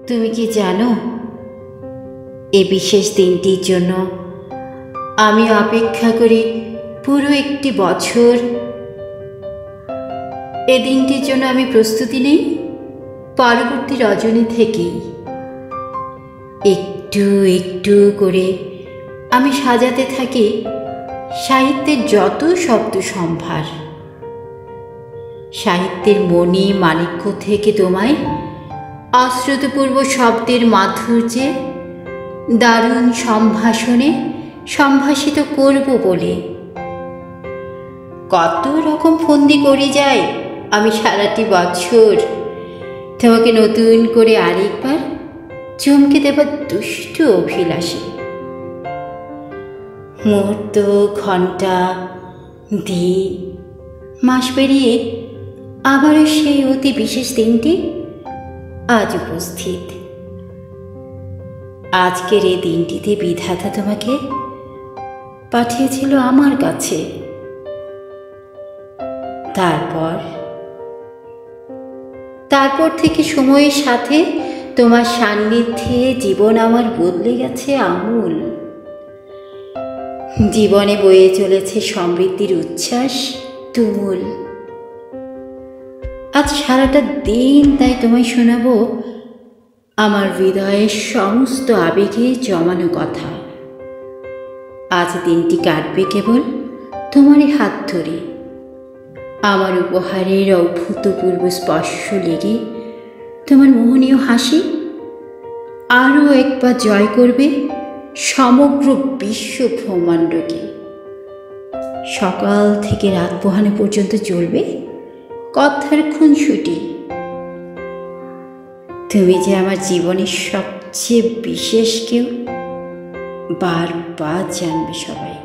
তুমি কি জানো, এই বিশেষ দিনটির জন্য আমি অপেক্ষা করি পুরো একটি বছর। এ দিনটির জন্য আমি প্রস্তুতি নেই পরবর্তী রজনী থেকেই। একটু একটু করে আমি সাজাতে থাকি সাহিত্যের যত শব্দ সম্ভার। সাহিত্যের মণি মাণিক্য থেকে তোমায় অশ্রুতপূর্ব শব্দের মাধুর্যে দারুণ সম্ভাষণে সম্ভাষিত করব বলে কত রকম ফন্দি করে যাই আমি সারাটি বছর, তোমাকে নতুন করে আরেকবার চমকে দেবার দুষ্ট অভিলাষে। মুহূর্ত, ঘণ্টা, দিন, মাস পেরিয়ে আবারও সেই অতি বিশেষ দিনটি আজ উপস্থিত। আজকের এই দিনটিতে বিধাতা তোমাকে পাঠিয়েছিল আমার কাছে। তারপর থেকে সময়ের সাথে তোমার সান্নিধ্যে জীবন আমার বদলে গেছে আমূল। জীবনে বয়ে চলেছে সমৃদ্ধির উচ্ছ্বাস তুমুল। আজ সারাটা দিন তাই তোমায় শোনাবো আমার হৃদয়ের সমস্ত আবেগে জমানো কথা। আজ দিনটি কাটবে কেবল তোমারই হাত ধরে। আমার উপহারের অভূতপূর্ব স্পর্শ লেগে তোমার মোহনীয় হাসি আরও একবার জয় করবে সমগ্র বিশ্ব ব্রহ্মাণ্ডকে। সকাল থেকে রাত পোহানো পর্যন্ত চলবে কথার খুনসুটি। তুমি যে আমার জীবনের সবচেয়ে বিশেষ কেউ, বারবার জানবে সবাই।